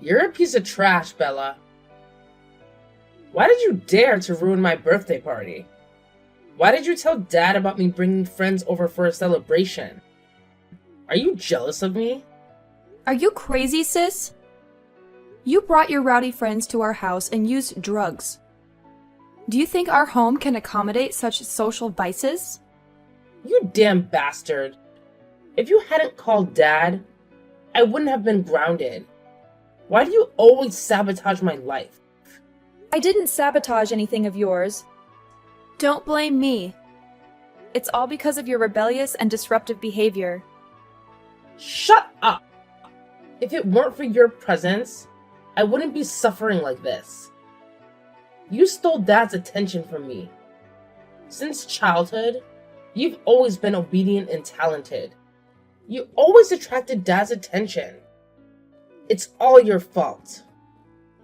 You're a piece of trash, Bella. Why did you dare to ruin my birthday party? Why did you tell Dad about me bringing friends over for a celebration? Are you jealous of me? Are you crazy, sis? You brought your rowdy friends to our house and used drugs. Do you think our home can accommodate such social vices? You damn bastard. If you hadn't called Dad, I wouldn't have been grounded. Why do you always sabotage my life? I didn't sabotage anything of yours. Don't blame me. It's all because of your rebellious and disruptive behavior. Shut up! If it weren't for your presence, I wouldn't be suffering like this. You stole Dad's attention from me. Since childhood, you've always been obedient and talented. You always attracted Dad's attention. It's all your fault.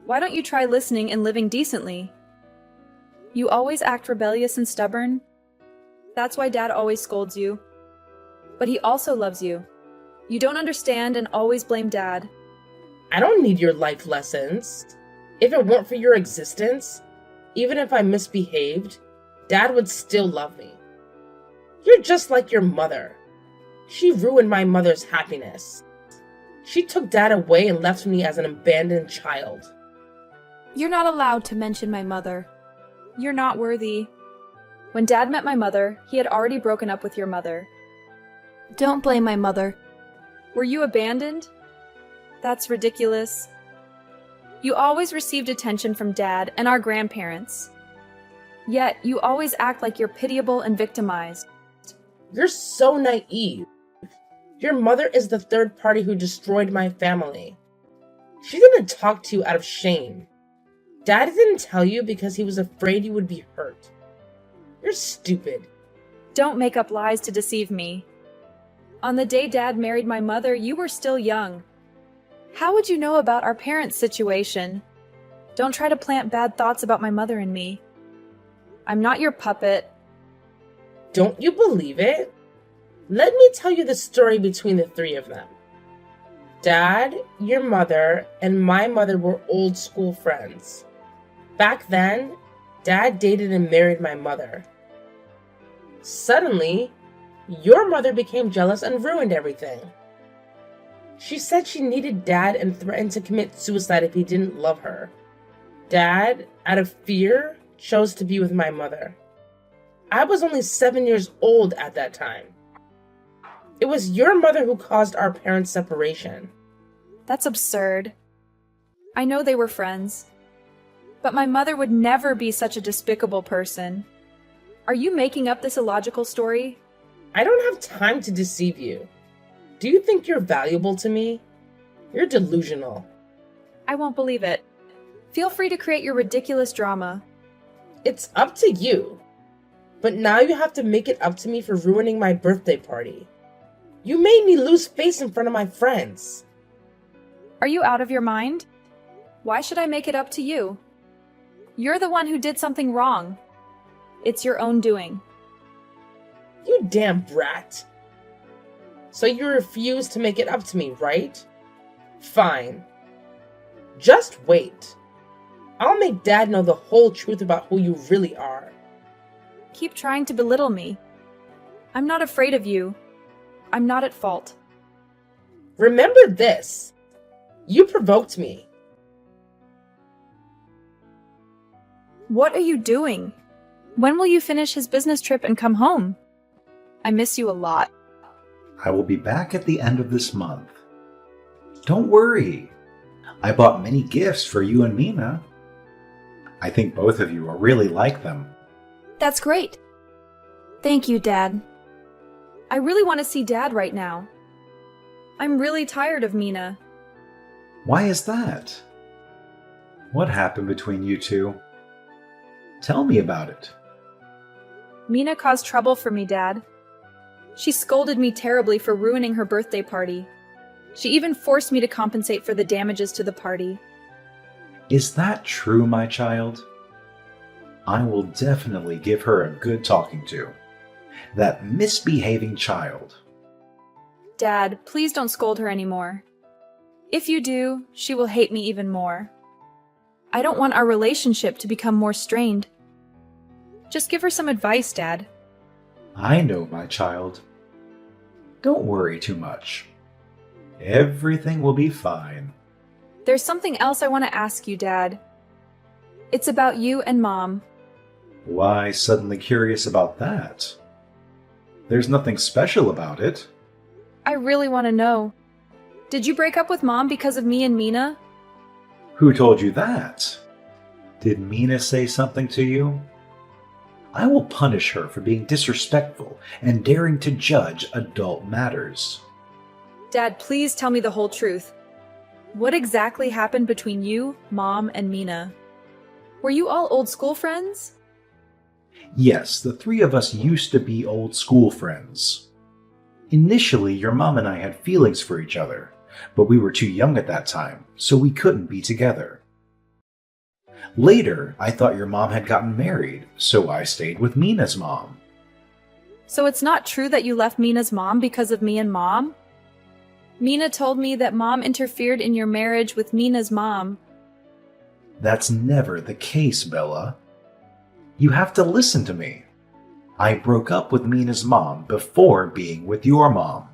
Why don't you try listening and living decently? You always act rebellious and stubborn. That's why Dad always scolds you. But he also loves you. You don't understand and always blame Dad. I don't need your life lessons. If it weren't for your existence, even if I misbehaved, Dad would still love me. You're just like your mother. She ruined my mother's happiness. She took Dad away and left me as an abandoned child. You're not allowed to mention my mother. You're not worthy. When Dad met my mother, he had already broken up with your mother. Don't blame my mother. Were you abandoned? That's ridiculous. You always received attention from Dad and our grandparents. Yet, you always act like you're pitiable and victimized. You're so naive. Your mother is the third party who destroyed my family. She didn't talk to you out of shame. Dad didn't tell you because he was afraid you would be hurt. You're stupid. Don't make up lies to deceive me. On the day Dad married my mother, you were still young. How would you know about our parents' situation? Don't try to plant bad thoughts about my mother and me. I'm not your puppet. Don't you believe it? Let me tell you the story between the three of them. Dad, your mother, and my mother were old school friends. Back then, Dad dated and married my mother. Suddenly, your mother became jealous and ruined everything. She said she needed Dad and threatened to commit suicide if he didn't love her. Dad, out of fear, chose to be with my mother. I was only 7 years old at that time. It was your mother who caused our parents' separation. That's absurd. I know they were friends. But my mother would never be such a despicable person. Are you making up this illogical story? I don't have time to deceive you. Do you think you're valuable to me? You're delusional. I won't believe it. Feel free to create your ridiculous drama. It's up to you. But now you have to make it up to me for ruining my birthday party. You made me lose face in front of my friends. Are you out of your mind? Why should I make it up to you? You're the one who did something wrong. It's your own doing. You damn brat. So you refuse to make it up to me, right? Fine. Just wait. I'll make Dad know the whole truth about who you really are. Keep trying to belittle me. I'm not afraid of you. I'm not at fault. Remember this. You provoked me. What are you doing? When will you finish his business trip and come home? I miss you a lot. I will be back at the end of this month. Don't worry. I bought many gifts for you and Mina. I think both of you will really like them. That's great. Thank you, Dad. I really want to see Dad right now. I'm really tired of Mina. Why is that? What happened between you two? Tell me about it. Mina caused trouble for me, Dad. She scolded me terribly for ruining her birthday party. She even forced me to compensate for the damages to the party. Is that true, my child? I will definitely give her a good talking to. That misbehaving child. Dad, please don't scold her anymore. If you do, she will hate me even more. I don't want our relationship to become more strained. Just give her some advice, Dad. I know, my child. Don't worry too much. Everything will be fine. There's something else I want to ask you, Dad. It's about you and Mom. Why suddenly curious about that? There's nothing special about it. I really want to know. Did you break up with Mom because of me and Mina? Who told you that? Did Mina say something to you? I will punish her for being disrespectful and daring to judge adult matters. Dad, please tell me the whole truth. What exactly happened between you, Mom, and Mina? Were you all old school friends? Yes, the three of us used to be old school friends. Initially, your mom and I had feelings for each other, but we were too young at that time, so we couldn't be together. Later, I thought your mom had gotten married, so I stayed with Mina's mom. So it's not true that you left Mina's mom because of me and Mom? Mina told me that Mom interfered in your marriage with Mina's mom. That's never the case, Bella. You have to listen to me. I broke up with Mina's mom before being with your mom.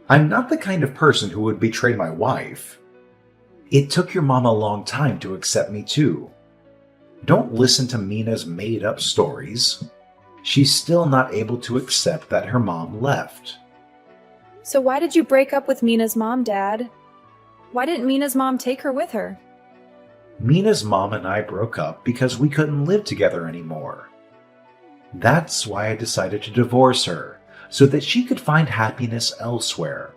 I'm not the kind of person who would betray my wife. It took your mom a long time to accept me too. Don't listen to Mina's made-up stories. She's still not able to accept that her mom left. So why did you break up with Mina's mom, Dad? Why didn't Mina's mom take her with her? Mina's mom and I broke up because we couldn't live together anymore. That's why I decided to divorce her, so that she could find happiness elsewhere.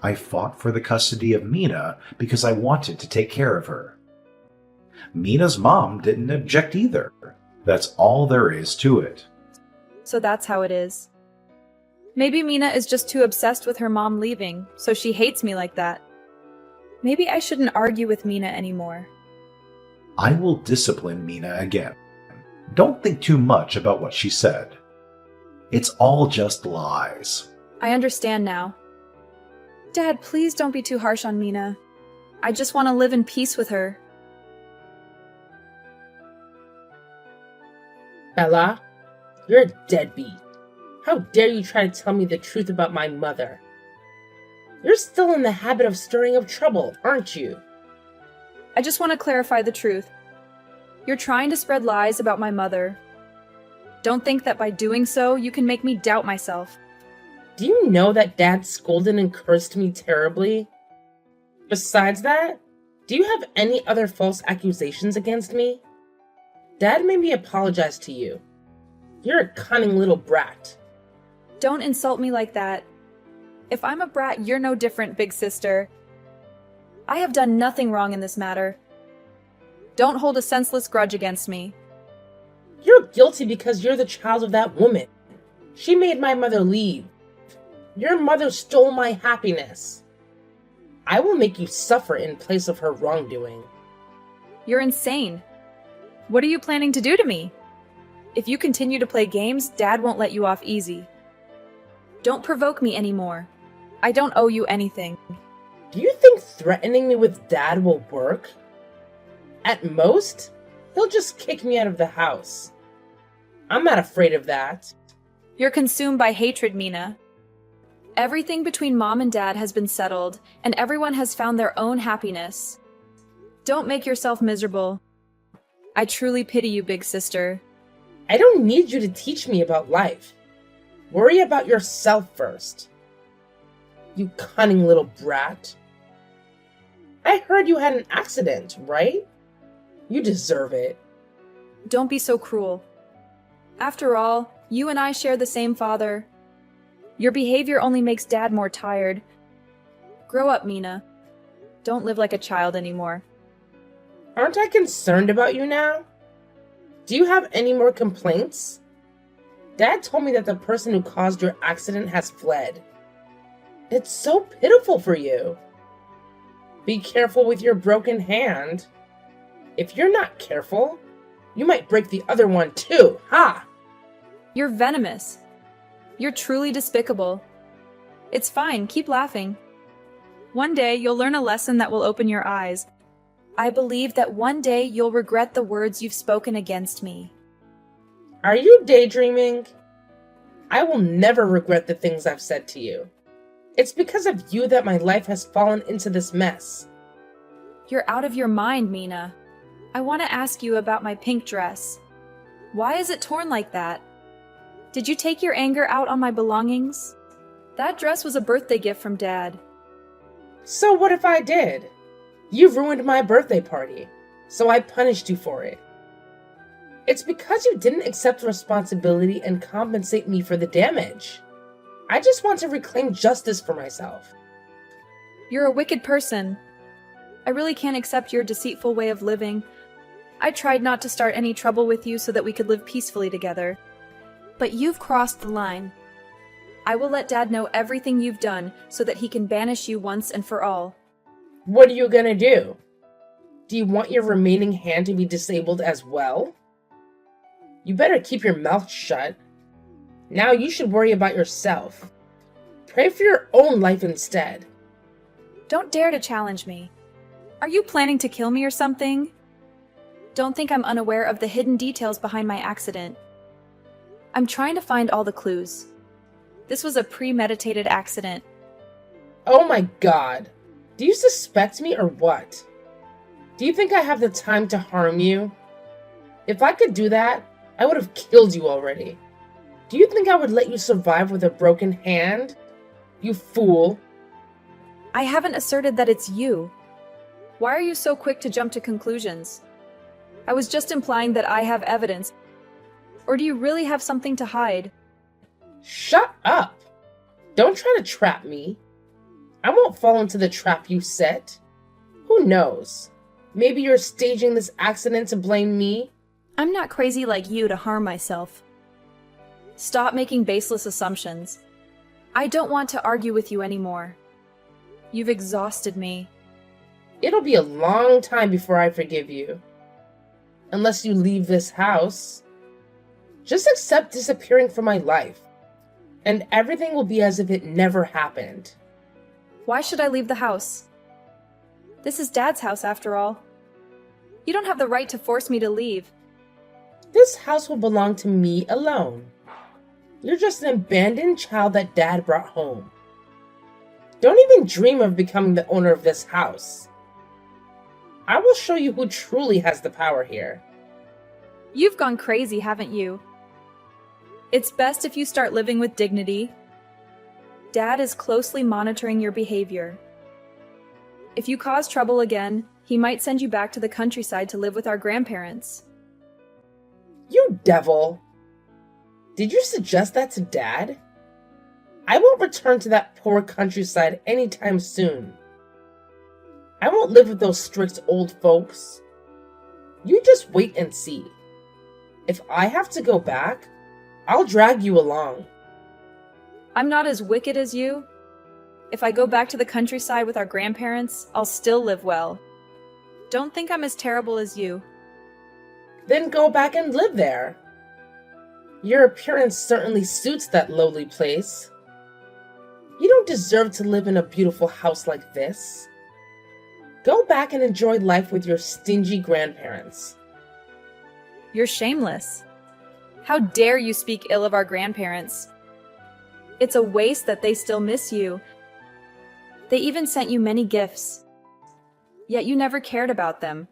I fought for the custody of Mina because I wanted to take care of her. Mina's mom didn't object either. That's all there is to it. So that's how it is. Maybe Mina is just too obsessed with her mom leaving, so she hates me like that. Maybe I shouldn't argue with Mina anymore. I will discipline Mina again. Don't think too much about what she said. It's all just lies. I understand now. Dad, please don't be too harsh on Mina. I just want to live in peace with her. Bella, you're a deadbeat. How dare you try to tell me the truth about my mother? You're still in the habit of stirring up trouble, aren't you? I just want to clarify the truth. You're trying to spread lies about my mother. Don't think that by doing so, you can make me doubt myself. Do you know that Dad scolded and cursed me terribly? Besides that, do you have any other false accusations against me? Dad made me apologize to you. You're a cunning little brat. Don't insult me like that. If I'm a brat, you're no different, big sister. I have done nothing wrong in this matter. Don't hold a senseless grudge against me. You're guilty because you're the child of that woman. She made my mother leave. Your mother stole my happiness. I will make you suffer in place of her wrongdoing. You're insane. What are you planning to do to me? If you continue to play games, Dad won't let you off easy. Don't provoke me anymore. I don't owe you anything. Do you think threatening me with Dad will work? At most, he'll just kick me out of the house. I'm not afraid of that. You're consumed by hatred, Mina. Everything between Mom and Dad has been settled, and everyone has found their own happiness. Don't make yourself miserable. I truly pity you, big sister. I don't need you to teach me about life. Worry about yourself first. You cunning little brat. I heard you had an accident, right? You deserve it. Don't be so cruel. After all, you and I share the same father. Your behavior only makes Dad more tired. Grow up, Mina. Don't live like a child anymore. Aren't I concerned about you now? Do you have any more complaints? Dad told me that the person who caused your accident has fled. It's so pitiful for you. Be careful with your broken hand. If you're not careful, you might break the other one too, ha! You're venomous. You're truly despicable. It's fine, keep laughing. One day you'll learn a lesson that will open your eyes. I believe that one day you'll regret the words you've spoken against me. Are you daydreaming? I will never regret the things I've said to you. It's because of you that my life has fallen into this mess. You're out of your mind, Mina. I want to ask you about my pink dress. Why is it torn like that? Did you take your anger out on my belongings? That dress was a birthday gift from Dad. So what if I did? You ruined my birthday party, so I punished you for it. It's because you didn't accept responsibility and compensate me for the damage. I just want to reclaim justice for myself. You're a wicked person. I really can't accept your deceitful way of living. I tried not to start any trouble with you so that we could live peacefully together. But you've crossed the line. I will let Dad know everything you've done so that he can banish you once and for all. What are you gonna do? Do you want your remaining hand to be disabled as well? You better keep your mouth shut. Now you should worry about yourself. Pray for your own life instead. Don't dare to challenge me. Are you planning to kill me or something? Don't think I'm unaware of the hidden details behind my accident. I'm trying to find all the clues. This was a premeditated accident. Oh my god. Do you suspect me or what? Do you think I have the time to harm you? If I could do that, I would have killed you already. Do you think I would let you survive with a broken hand? You fool. I haven't asserted that it's you. Why are you so quick to jump to conclusions? I was just implying that I have evidence. Or do you really have something to hide? Shut up! Don't try to trap me. I won't fall into the trap you set. Who knows? Maybe you're staging this accident to blame me? I'm not crazy like you to harm myself. Stop making baseless assumptions. I don't want to argue with you anymore. You've exhausted me. It'll be a long time before I forgive you. Unless you leave this house. Just accept disappearing from my life, and everything will be as if it never happened. Why should I leave the house? This is Dad's house, after all. You don't have the right to force me to leave. This house will belong to me alone. You're just an abandoned child that Dad brought home. Don't even dream of becoming the owner of this house. I will show you who truly has the power here. You've gone crazy, haven't you? It's best if you start living with dignity. Dad is closely monitoring your behavior. If you cause trouble again, he might send you back to the countryside to live with our grandparents. You devil! Did you suggest that to Dad? I won't return to that poor countryside anytime soon. I won't live with those strict old folks. You just wait and see. If I have to go back, I'll drag you along. I'm not as wicked as you. If I go back to the countryside with our grandparents, I'll still live well. Don't think I'm as terrible as you. Then go back and live there. Your appearance certainly suits that lowly place. You don't deserve to live in a beautiful house like this. Go back and enjoy life with your stingy grandparents. You're shameless. How dare you speak ill of our grandparents? It's a waste that they still miss you. They even sent you many gifts. Yet you never cared about them.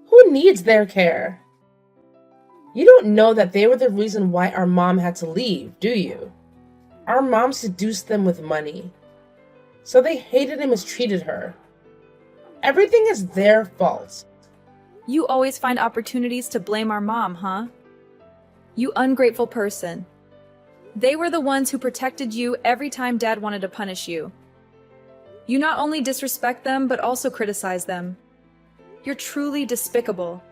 Who needs their care? You don't know that they were the reason why our mom had to leave, do you? Our mom seduced them with money. So they hated and mistreated her. Everything is their fault. You always find opportunities to blame our mom, huh? You ungrateful person. They were the ones who protected you every time Dad wanted to punish you. You not only disrespect them, but also criticize them. You're truly despicable.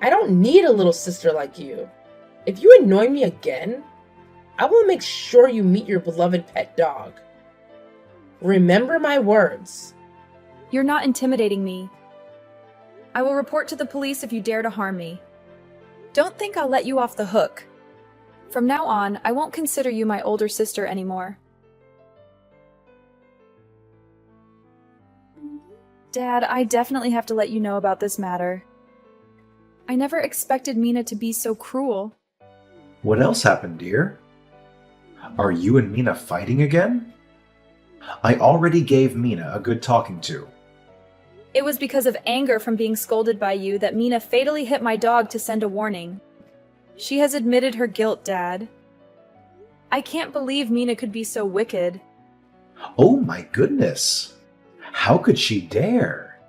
I don't need a little sister like you. If you annoy me again, I will make sure you meet your beloved pet dog. Remember my words. You're not intimidating me. I will report to the police if you dare to harm me. Don't think I'll let you off the hook. From now on, I won't consider you my older sister anymore. Dad, I definitely have to let you know about this matter. I never expected Mina to be so cruel. What else happened, dear? Are you and Mina fighting again? I already gave Mina a good talking to. It was because of anger from being scolded by you that Mina fatally hit my dog to send a warning. She has admitted her guilt, Dad. I can't believe Mina could be so wicked. Oh my goodness! How could she dare?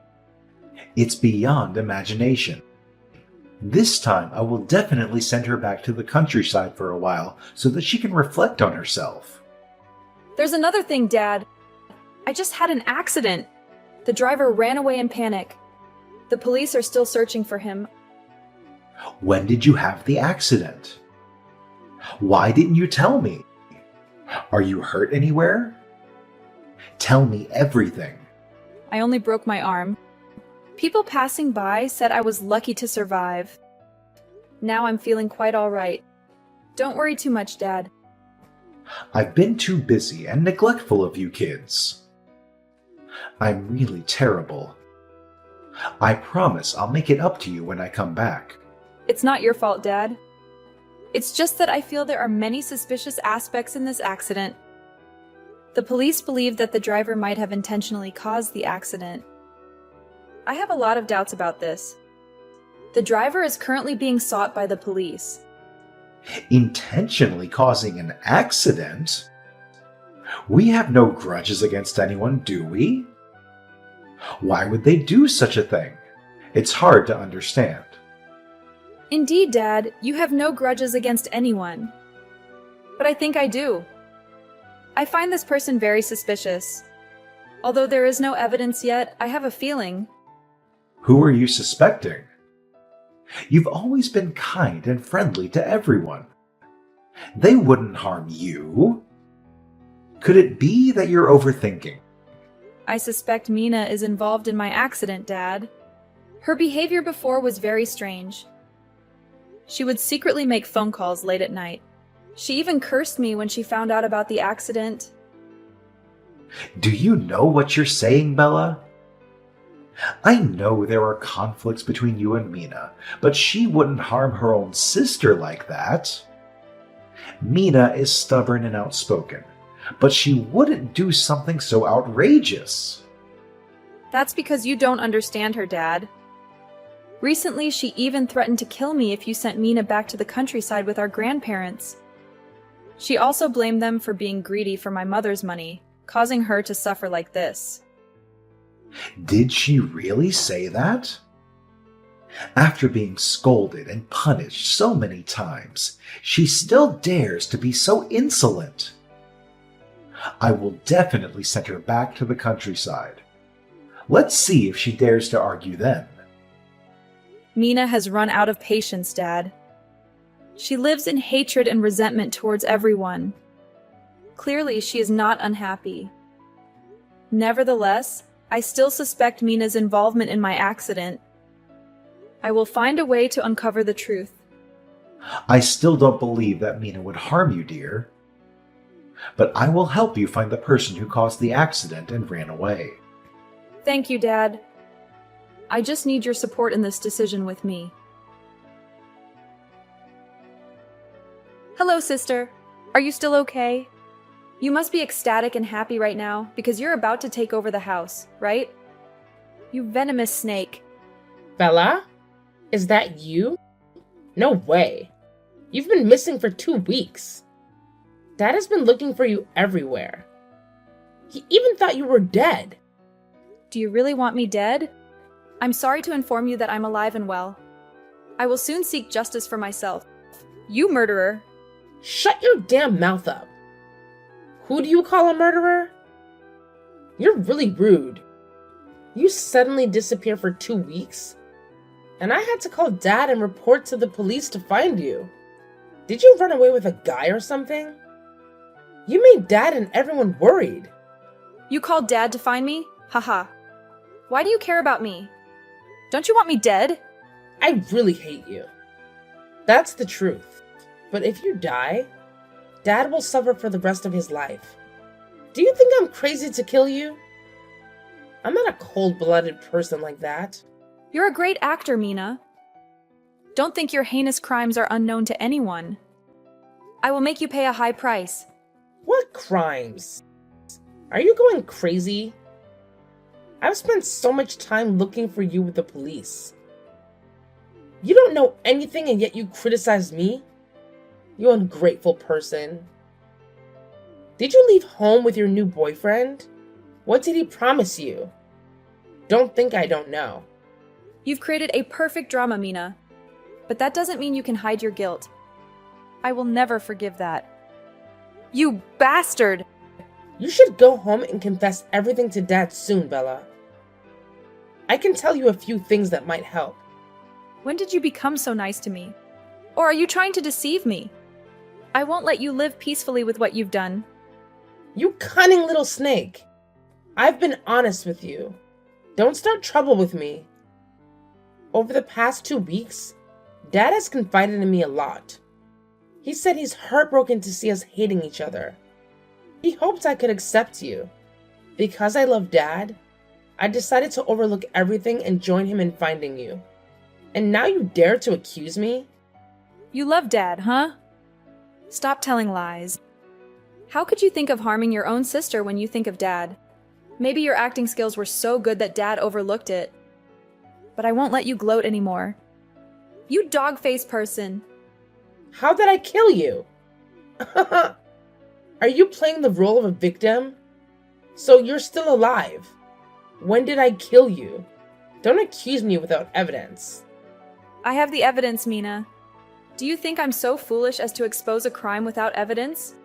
It's beyond imagination. This time I will definitely send her back to the countryside for a while so that she can reflect on herself. There's another thing, Dad. I just had an accident. The driver ran away in panic. The police are still searching for him. When did you have the accident? Why didn't you tell me? Are you hurt anywhere? Tell me everything. I only broke my arm. People passing by said I was lucky to survive. Now I'm feeling quite all right. Don't worry too much, Dad. I've been too busy and neglectful of you kids. I'm really terrible. I promise I'll make it up to you when I come back. It's not your fault, Dad. It's just that I feel there are many suspicious aspects in this accident. The police believe that the driver might have intentionally caused the accident. I have a lot of doubts about this. The driver is currently being sought by the police. Intentionally causing an accident? We have no grudges against anyone, do we? Why would they do such a thing? It's hard to understand. Indeed, Dad, you have no grudges against anyone. But I think I do. I find this person very suspicious. Although there is no evidence yet, I have a feeling. Who are you suspecting? You've always been kind and friendly to everyone. They wouldn't harm you. Could it be that you're overthinking? I suspect Mina is involved in my accident, Dad. Her behavior before was very strange. She would secretly make phone calls late at night. She even cursed me when she found out about the accident. Do you know what you're saying, Bella? I know there are conflicts between you and Mina, but she wouldn't harm her own sister like that. Mina is stubborn and outspoken, but she wouldn't do something so outrageous. That's because you don't understand her, Dad. Recently, she even threatened to kill me if you sent Mina back to the countryside with our grandparents. She also blamed them for being greedy for my mother's money, causing her to suffer like this. Did she really say that? After being scolded and punished so many times, she still dares to be so insolent. I will definitely send her back to the countryside. Let's see if she dares to argue then. Mina has run out of patience, Dad. She lives in hatred and resentment towards everyone. Clearly, she is not unhappy. Nevertheless, I still suspect Mina's involvement in my accident. I will find a way to uncover the truth. I still don't believe that Mina would harm you, dear. But I will help you find the person who caused the accident and ran away. Thank you, Dad. I just need your support in this decision with me. Hello, sister. Are you still okay? You must be ecstatic and happy right now because you're about to take over the house, right? You venomous snake. Bella? Is that you? No way. You've been missing for 2 weeks. Dad has been looking for you everywhere. He even thought you were dead. Do you really want me dead? I'm sorry to inform you that I'm alive and well. I will soon seek justice for myself. You murderer! Shut your damn mouth up. Who do you call a murderer? You're really rude. You suddenly disappear for 2 weeks, and I had to call Dad and report to the police to find you. Did you run away with a guy or something? You made Dad and everyone worried. You called Dad to find me? Haha. Why do you care about me? Don't you want me dead? I really hate you. That's the truth. But if you die, Dad will suffer for the rest of his life. Do you think I'm crazy to kill you? I'm not a cold-blooded person like that. You're a great actor, Mina. Don't think your heinous crimes are unknown to anyone. I will make you pay a high price. What crimes? Are you going crazy? I've spent so much time looking for you with the police. You don't know anything and yet you criticize me? You ungrateful person. Did you leave home with your new boyfriend? What did he promise you? Don't think I don't know. You've created a perfect drama, Mina. But that doesn't mean you can hide your guilt. I will never forgive that. You bastard! You should go home and confess everything to Dad soon, Bella. I can tell you a few things that might help. When did you become so nice to me? Or are you trying to deceive me? I won't let you live peacefully with what you've done. You cunning little snake. I've been honest with you. Don't start trouble with me. Over the past 2 weeks, Dad has confided in me a lot. He said he's heartbroken to see us hating each other. He hoped I could accept you. Because I love Dad, I decided to overlook everything and join him in finding you. And now you dare to accuse me? You love Dad, huh? Stop telling lies. How could you think of harming your own sister when you think of Dad? Maybe your acting skills were so good that Dad overlooked it. But I won't let you gloat anymore. You dog-faced person. How did I kill you? Are you playing the role of a victim? So you're still alive. When did I kill you? Don't accuse me without evidence. I have the evidence, Mina. Do you think I'm so foolish as to expose a crime without evidence?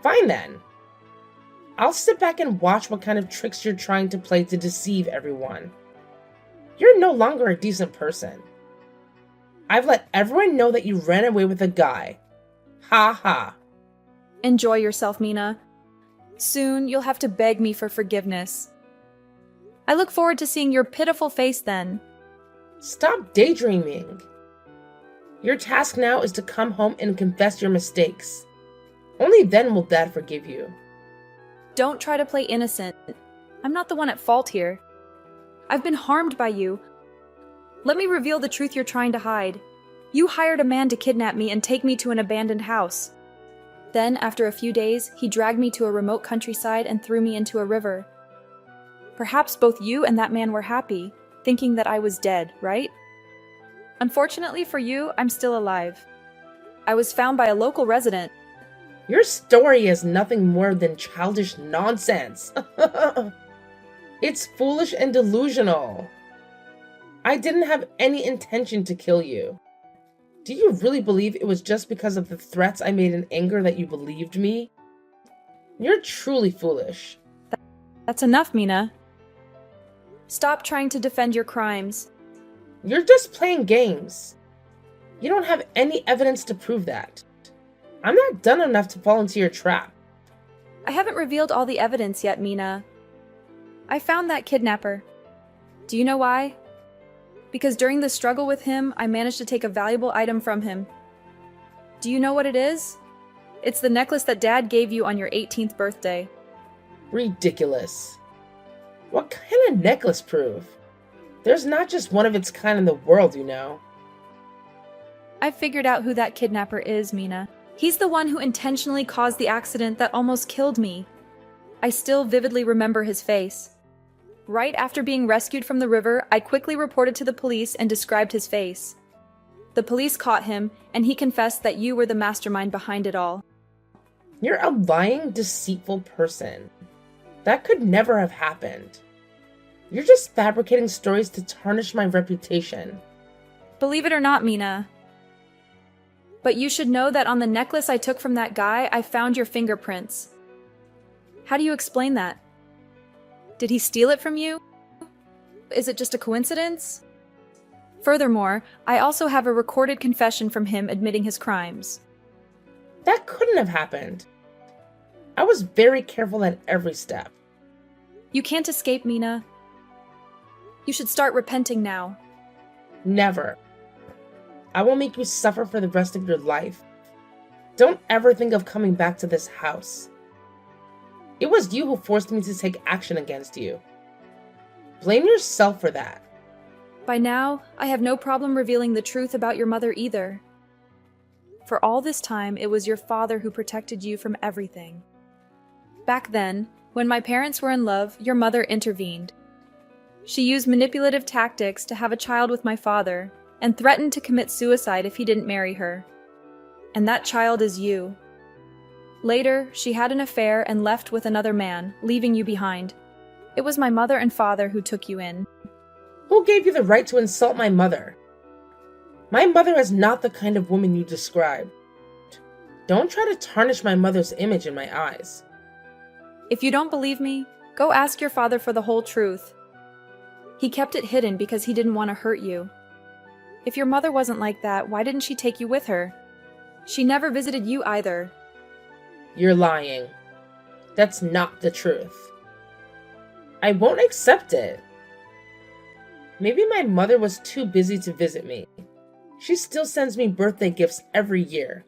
Fine then. I'll sit back and watch what kind of tricks you're trying to play to deceive everyone. You're no longer a decent person. I've let everyone know that you ran away with a guy. Ha ha. Enjoy yourself, Mina. Soon you'll have to beg me for forgiveness. I look forward to seeing your pitiful face then. Stop daydreaming. Your task now is to come home and confess your mistakes. Only then will Dad forgive you. Don't try to play innocent. I'm not the one at fault here. I've been harmed by you. Let me reveal the truth you're trying to hide. You hired a man to kidnap me and take me to an abandoned house. Then, after a few days, he dragged me to a remote countryside and threw me into a river. Perhaps both you and that man were happy, thinking that I was dead, right? Unfortunately for you, I'm still alive. I was found by a local resident. Your story is nothing more than childish nonsense. It's foolish and delusional. I didn't have any intention to kill you. Do you really believe it was just because of the threats I made in anger that you believed me? You're truly foolish. That's enough, Mina. Stop trying to defend your crimes. You're just playing games. You don't have any evidence to prove that. I'm not done enough to fall into your trap. I haven't revealed all the evidence yet, Mina. I found that kidnapper. Do you know why? Because during the struggle with him, I managed to take a valuable item from him. Do you know what it is? It's the necklace that Dad gave you on your 18th birthday. Ridiculous. What kind of necklace proof? There's not just one of its kind in the world, you know. I've figured out who that kidnapper is, Mina. He's the one who intentionally caused the accident that almost killed me. I still vividly remember his face. Right after being rescued from the river, I quickly reported to the police and described his face. The police caught him, and he confessed that you were the mastermind behind it all. You're a lying, deceitful person. That could never have happened. You're just fabricating stories to tarnish my reputation. Believe it or not, Mina. But you should know that on the necklace I took from that guy, I found your fingerprints. How do you explain that? Did he steal it from you? Is it just a coincidence? Furthermore, I also have a recorded confession from him admitting his crimes. That couldn't have happened. I was very careful at every step. You can't escape, Mina. You should start repenting now. Never. I will make you suffer for the rest of your life. Don't ever think of coming back to this house. It was you who forced me to take action against you. Blame yourself for that. By now, I have no problem revealing the truth about your mother either. For all this time, it was your father who protected you from everything. Back then, when my parents were in love, your mother intervened. She used manipulative tactics to have a child with my father and threatened to commit suicide if he didn't marry her. And that child is you. Later, she had an affair and left with another man, leaving you behind. It was my mother and father who took you in. Who gave you the right to insult my mother? My mother is not the kind of woman you describe. Don't try to tarnish my mother's image in my eyes. If you don't believe me, go ask your father for the whole truth. He kept it hidden because he didn't want to hurt you. If your mother wasn't like that, why didn't she take you with her? She never visited you either. You're lying. That's not the truth. I won't accept it. Maybe my mother was too busy to visit me. She still sends me birthday gifts every year.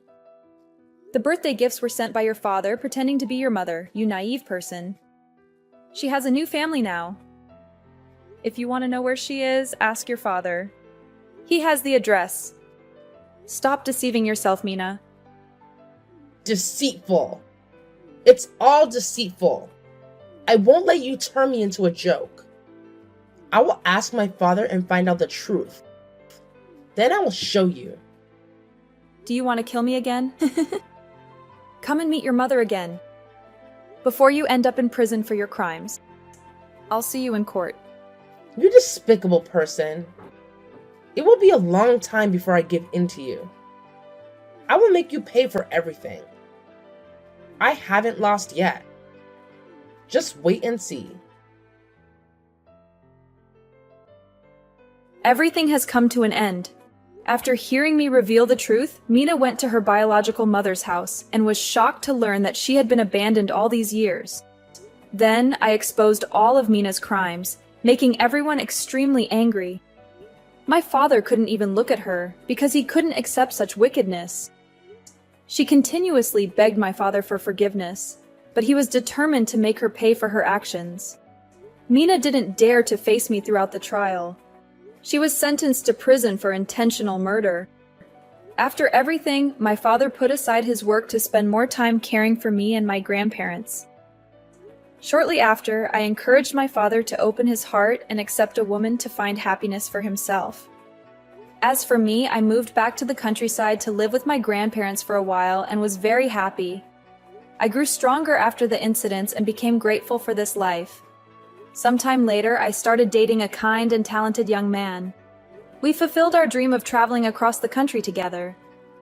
The birthday gifts were sent by your father pretending to be your mother, you naive person. She has a new family now. If you want to know where she is, ask your father. He has the address. Stop deceiving yourself, Mina. Deceitful. It's all deceitful. I won't let you turn me into a joke. I will ask my father and find out the truth. Then I will show you. Do you want to kill me again? Come and meet your mother again. Before you end up in prison for your crimes. I'll see you in court. You despicable person. It will be a long time before I give in to you. I will make you pay for everything. I haven't lost yet. Just wait and see. Everything has come to an end. After hearing me reveal the truth, Mina went to her biological mother's house and was shocked to learn that she had been abandoned all these years. Then I exposed all of Mina's crimes, making everyone extremely angry. My father couldn't even look at her because he couldn't accept such wickedness. She continuously begged my father for forgiveness, but he was determined to make her pay for her actions. Mina didn't dare to face me throughout the trial. She was sentenced to prison for intentional murder. After everything, my father put aside his work to spend more time caring for me and my grandparents. Shortly after, I encouraged my father to open his heart and accept a woman to find happiness for himself. As for me, I moved back to the countryside to live with my grandparents for a while and was very happy. I grew stronger after the incidents and became grateful for this life. Sometime later, I started dating a kind and talented young man. We fulfilled our dream of traveling across the country together,